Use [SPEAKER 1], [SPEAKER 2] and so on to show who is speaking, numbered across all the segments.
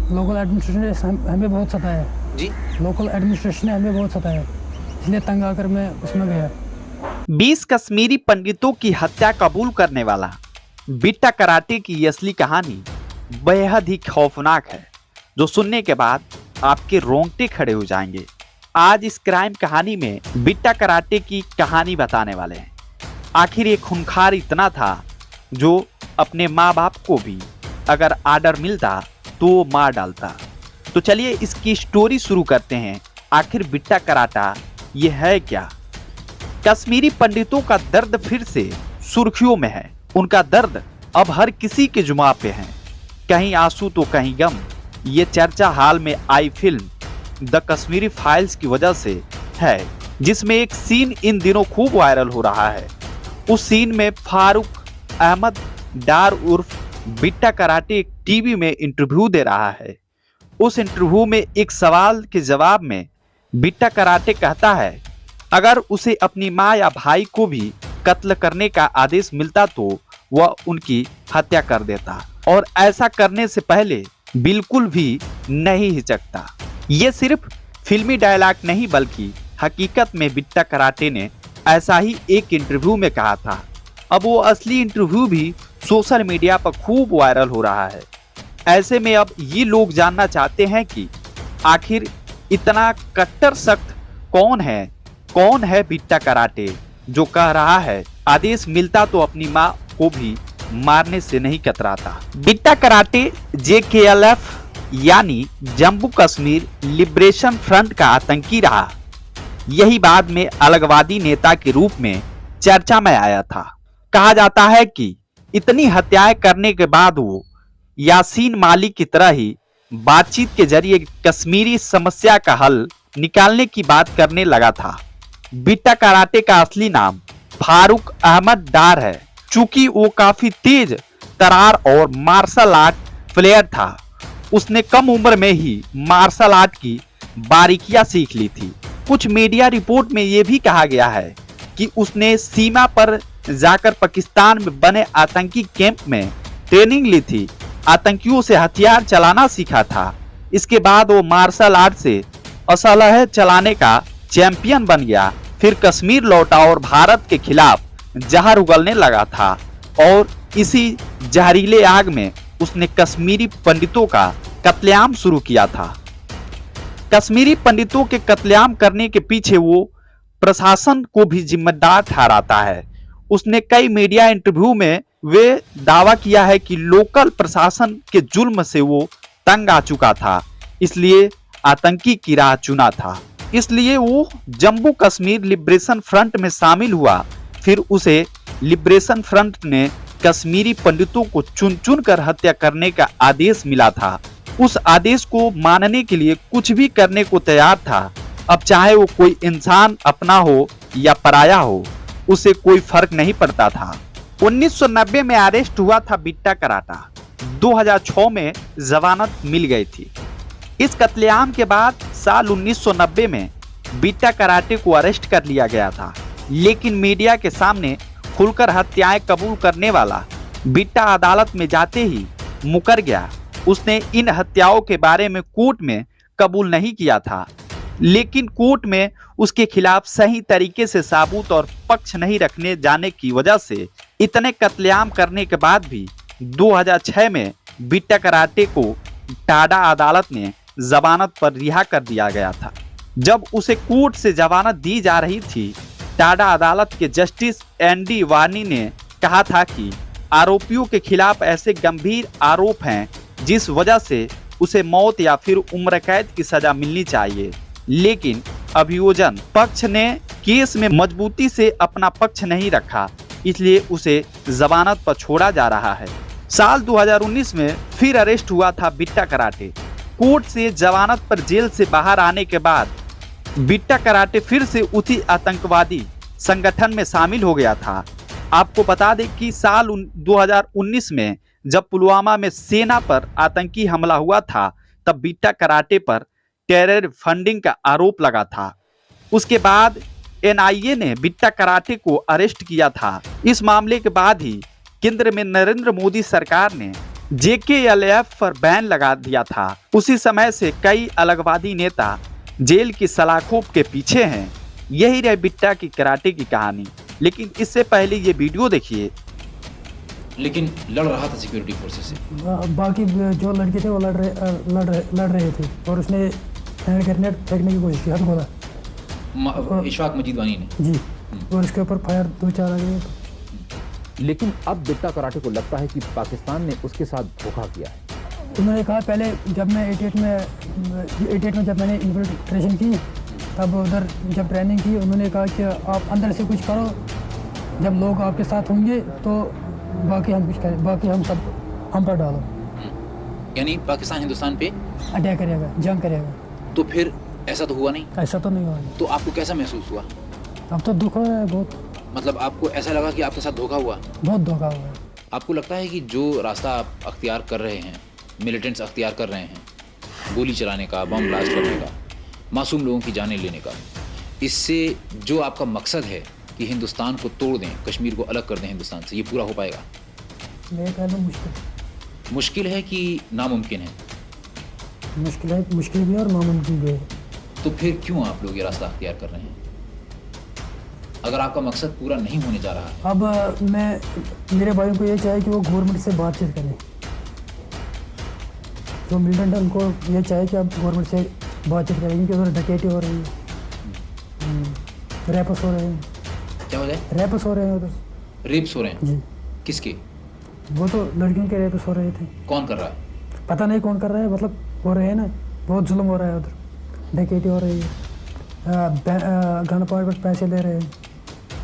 [SPEAKER 1] Local administration ने हमें बहुत सताया
[SPEAKER 2] जी।
[SPEAKER 1] लोकल एडमिनिस्ट्रेशन ने हमें बहुत सताया, इसलिए तंग आकर मैं उसमें गया।
[SPEAKER 2] 20 कश्मीरी पंडितों की हत्या कबूल करने वाला बिट्टा कराटे की ये असली कहानी बेहद ही खौफनाक है, जो सुनने के बाद आपके रोंगटे खड़े हो जाएंगे। आज इस क्राइम कहानी में बिट्टा कराटे की कहानी बताने वाले हैं। आखिर ये खूंखार इतना था जो अपने माँ बाप को भी अगर आर्डर मिलता तो वो मार डालता। तो चलिए इसकी स्टोरी शुरू करते हैं। आखिर बिट्टा कराटा ये है क्या? कश्मीरी पंडितों का दर्द फिर से सुर्खियों में है। उनका दर्द अब हर किसी के जुबां पे है, कहीं आंसू तो कहीं गम। ये चर्चा हाल में आई फिल्म द कश्मीरी फाइल्स की वजह से है, जिसमें एक सीन इन दिनों खूब वायरल हो रहा है। उस सीन में फारूक अहमद डार उर्फ बिट्टा कराटे एक टीवी में इंटरव्यू दे रहा है। उस इंटरव्यू में एक सवाल के जवाब में बिट्टा कराटे कहता है अगर उसे अपनी माँ या भाई को भी कत्ल करने का आदेश मिलता तो वह उनकी हत्या कर देता, और ऐसा करने से पहले बिल्कुल भी नहीं हिचकता। ये सिर्फ फिल्मी डायलॉग नहीं बल्कि हकीकत में बिट्टा कराटे ने ऐसा ही एक इंटरव्यू में कहा था। अब वो असली इंटरव्यू भी सोशल मीडिया पर खूब वायरल हो रहा है। ऐसे में अब ये लोग जानना चाहते हैं कि आखिर इतना कट्टर सख्त कौन है बिट्टा कराटे, जो कह रहा है आदेश मिलता तो अपनी माँ को भी मारने से नहीं कतराता। बिट्टा कराटे JKLF यानी जम्मू कश्मीर लिबरेशन फ्रंट का आतंकी रहा। यही बाद में अलगवादी नेता के रूप में चर्चा में आया था। कहा जाता है कि इतनी हत्याएं करने के बाद वो यासीन मालिक की तरह ही बातचीत के जरिए कश्मीरी समस्या का हल निकालने की बात करने लगा था। बिट्टा कराटे का असली नाम फारूक अहमद डार है। चूंकि वो काफी तेज तरार और मार्शल आर्ट प्लेयर था, उसने कम उम्र में ही मार्शल आर्ट की बारीकियां सीख ली थी। कुछ मीडिया रिपोर्ट में यह भी कहा गया है कि उसने सीमा पर जाकर पाकिस्तान में बने आतंकी कैंप में ट्रेनिंग ली थी, आतंकियों से हथियार चलाना सीखा था। इसके बाद वो मार्शल आर्ट से असलह चलाने का चैंपियन बन गया। फिर कश्मीर लौटा और भारत के खिलाफ जहर उगलने लगा था, और इसी जहरीले आग में उसने कश्मीरी पंडितों का कत्लेआम शुरू किया था। कश्मीरी पंडितों के कत्लेआम करने के पीछे वो प्रशासन को भी जिम्मेदार ठहराता है। उसने कई मीडिया इंटरव्यू में वे दावा किया है कि लोकल प्रशासन के जुल्म से वो तंग आ चुका था, इसलिए आतंकी की राह चुना था। इसलिए वो जम्मू कश्मीर लिबरेशन फ्रंट में शामिल हुआ। फिर उसे लिबरेशन फ्रंट ने कश्मीरी पंडितों को चुन चुन कर हत्या करने का आदेश मिला था। उस आदेश को मानने के लिए कुछ भी करने को तैयार था। अब चाहे वो कोई इंसान अपना हो या पराया हो, उसे कोई फर्क नहीं पड़ता था। 1990 में अरेस्ट हुआ था बिट्टा कराटा। 2006 में जमानत मिल गई थी। इस कत्लेआम के बाद साल 1990 में बिट्टा कराटे को अरेस्ट कर लिया गया था, लेकिन मीडिया के सामने खुलकर हत्याएं कबूल करने वाला बिट्टा अदालत में जाते ही मुकर गया। उसने इन हत्याओं के बारे में कोर्ट में कबूल नहीं किया था, लेकिन कोर्ट में उसके खिलाफ सही तरीके से साबूत और पक्ष नहीं रखने जाने की वजह से इतने कत्लेआम करने के बाद भी 2006 में बिट्टा कराटे को टाडा अदालत ने जमानत पर रिहा कर दिया गया था। जब उसे कोर्ट से जमानत दी जा रही थी, टाडा अदालत के जस्टिस ND वानी ने कहा था कि आरोपियों के खिलाफ ऐसे गंभीर आरोप हैं जिस वजह से उसे मौत या फिर उम्र कैद की सजा मिलनी चाहिए, लेकिन अभियोजन पक्ष ने केस में मजबूती से अपना पक्ष नहीं रखा, इसलिए उसे जमानत पर छोड़ा जा रहा है। साल 2019 में फिर अरेस्ट हुआ था बिट्टा कराटे। कोर्ट से जमानत पर जेल से बाहर आने के बाद बिट्टा कराटे फिर से उसी आतंकवादी संगठन में शामिल हो गया था। आपको बता दें कि साल 2019 में जब पुलवामा में सेना पर आतंकी हमला हुआ था, तब बिट्टा कराटे पर टेरर फंडिंग का आरोप लगा था। उसके बाद NIA ने बिट्टा कराटे को अरेस्ट किया था। इस मामले के बाद ही केंद्र में नरेंद्र मोदी सरकार ने JKLF पर बैन लगा दिया था, उसी समय से कई अलगवादी नेता जेल की सलाखों के पीछे हैं। यही रहे बिट्टा की कराटे की कहानी। लेकिन इससे पहले ये वीडियो देखिए।
[SPEAKER 3] लेकिन लड़ रहा था सिक्योरिटी फोर्सेस से।
[SPEAKER 1] बाकी जो लड़के थे वो लड़ रहे थे और उसने हैंड ग्रेनेड फेंकने की कोशिश की, हाथ खोला
[SPEAKER 3] इशफाक मजीद वानी ने
[SPEAKER 1] जी, और उसके ऊपर फायर 2-4 आ गए।
[SPEAKER 4] लेकिन अब बिट्टा कराटे को लगता है कि पाकिस्तान ने उसके साथ धोखा किया है।
[SPEAKER 1] उन्होंने कहा पहले जब मैं 88 में जब मैंने इन्फिल्ट्रेशन की, तब उधर जब ट्रेनिंग की, उन्होंने कहा कि आप अंदर से कुछ करो, जब लोग आपके साथ होंगे तो बाकी हम कुछ करें, बाकी हम सब हम पर डालो।
[SPEAKER 3] यानी पाकिस्तान हिंदुस्तान पे
[SPEAKER 1] अटैक करेगा, जंग करेगा।
[SPEAKER 3] तो फिर ऐसा तो हुआ नहीं।
[SPEAKER 1] ऐसा तो नहीं हुआ।
[SPEAKER 3] तो आपको कैसा महसूस हुआ?
[SPEAKER 1] अब तो दुख हो रहा है बहुत।
[SPEAKER 3] मतलब आपको ऐसा लगा कि आपके साथ धोखा हुआ?
[SPEAKER 1] बहुत धोखा हुआ है।
[SPEAKER 3] आपको लगता है कि जो रास्ता आप अख्तियार कर रहे हैं, मिलिटेंट्स अख्तियार कर रहे हैं, गोली चलाने का, बम ब्लास्ट करने का, मासूम लोगों की जानें लेने का, इससे जो आपका मकसद है कि हिंदुस्तान को तोड़ दें, कश्मीर को अलग कर दें हिंदुस्तान से, ये पूरा हो पाएगा?
[SPEAKER 1] मेरे ख्याल में
[SPEAKER 3] मुश्किल है कि नामुमकिन है?
[SPEAKER 1] मुश्किल है, मुश्किल भी है और नामुमकिन भी है।
[SPEAKER 3] तो फिर क्यों आप लोग ये रास्ता अख्तियार कर रहे हैं अगर आपका मकसद पूरा नहीं होने जा रहा है?
[SPEAKER 1] अब मैं मेरे भाइयों को ये चाहिए कि वो गवर्नमेंट से बातचीत करें। जो मिलिटेंट है उनको ये चाहिए कि अब गवर्नमेंट से बातचीत करें, क्योंकि उधर डकैती हो रही है, रैप्स हो रहे हैं।
[SPEAKER 3] क्या हो जाए?
[SPEAKER 1] रैप्स हो रहे हैं उधर।
[SPEAKER 3] रेप्स हो रहे हैं?
[SPEAKER 1] जी।
[SPEAKER 3] किसके?
[SPEAKER 1] वो तो लड़कियों के रेप्स हो रहे थे।
[SPEAKER 3] कौन कर रहा है?
[SPEAKER 1] पता नहीं कौन कर रहा है, मतलब हो रहे हैं ना, बहुत जुल्म हो रहा है उधर, डकैती हो रही है, गन पॉइंट पर पैसे ले रहे हैं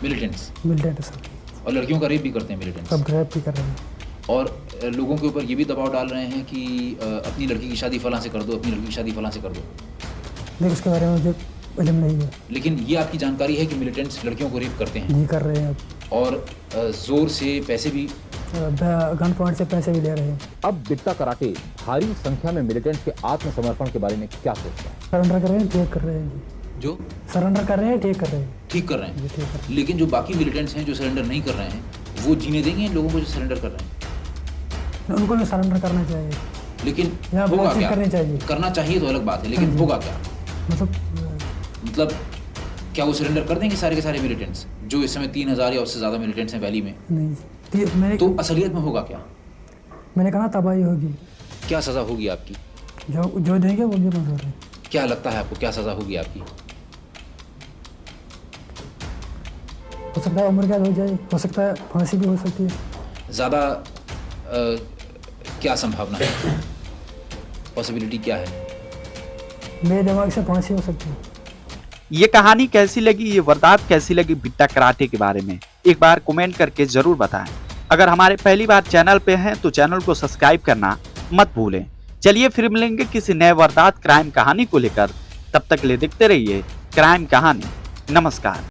[SPEAKER 3] मिलिटेंट्स।
[SPEAKER 1] मिलिटेंट सब,
[SPEAKER 3] और लड़कियों का रेप भी करते हैं मिलिटेंट्स।
[SPEAKER 1] सब रैप भी कर रहे हैं।
[SPEAKER 3] और लोगों के ऊपर ये भी दबाव डाल रहे हैं कि अपनी लड़की की शादी फलां से कर दो, अपनी लड़की की शादी फलां से कर दो।
[SPEAKER 1] लेकिन उसके बारे में मुझे इल्म नहीं है।
[SPEAKER 3] लेकिन ये आपकी जानकारी है कि मिलिटेंट्स लड़कियों को रेप करते हैं?
[SPEAKER 1] जी, कर रहे हैं अब।
[SPEAKER 3] और ज़ोर से पैसे भी,
[SPEAKER 1] गन पॉइंट से पैसे भी ले रहे हैं।
[SPEAKER 4] अब बिट्टा कराटे भारी संख्या में मिलिटेंट्स के आत्मसमर्पण के बारे में क्या सोचता है?
[SPEAKER 1] सरेंडर कर रहे हैं, ठीक कर रहे हैं जी।
[SPEAKER 3] जो
[SPEAKER 1] सरेंडर कर रहे हैं, ठीक कर रहे हैं
[SPEAKER 3] ठीक कर रहे हैं।
[SPEAKER 1] जी, ठीक कर रहे हैं।
[SPEAKER 3] लेकिन जो बाकी मिलिटेंट्स हैं जो सरेंडर नहीं कर रहे हैं, वो जीने देंगे इन लोगों को जो सरेंडर कर रहे हैं?
[SPEAKER 1] उनको भी सरेंडर करना चाहिए।
[SPEAKER 3] लेकिन
[SPEAKER 1] यहाँ
[SPEAKER 3] होगा
[SPEAKER 1] बातचीत
[SPEAKER 3] क्या?
[SPEAKER 1] करनी चाहिए।
[SPEAKER 3] करना चाहिए तो अलग बात है, लेकिन होगा क्या?
[SPEAKER 1] मतलब
[SPEAKER 3] क्या वो सरेंडर कर देंगे सारे के सारे मिलिटेंट्स जो इस समय 3000 या उससे ज़्यादा मिलिटेंट्स हैं वैली में?
[SPEAKER 1] नहीं जी,
[SPEAKER 3] तो असलियत में होगा क्या?
[SPEAKER 1] मैंने कहा तबाही होगी।
[SPEAKER 3] क्या सज़ा होगी आपकी?
[SPEAKER 1] जो देंगे वो भी मंजूर है।
[SPEAKER 3] क्या लगता है आपको, क्या सज़ा होगी आपकी?
[SPEAKER 1] हो सकता है उम्र कैद हो जाए, हो सकता है फांसी भी हो सकती है।
[SPEAKER 3] ज़्यादा क्या संभावना है, पॉसिबिलिटी क्या है?
[SPEAKER 1] मेरे दिमाग से फांसी हो सकती है।
[SPEAKER 2] ये कहानी कैसी लगी, ये वारदात कैसी लगी बिट्टा कराटे के बारे में, एक बार कमेंट करके जरूर बताएं। अगर हमारे पहली बार चैनल पे हैं तो चैनल को सब्सक्राइब करना मत भूलें। चलिए फिर मिलेंगे किसी नए वारदात क्राइम कहानी को लेकर, तब तक ले देखते रहिए क्राइम कहानी। नमस्कार।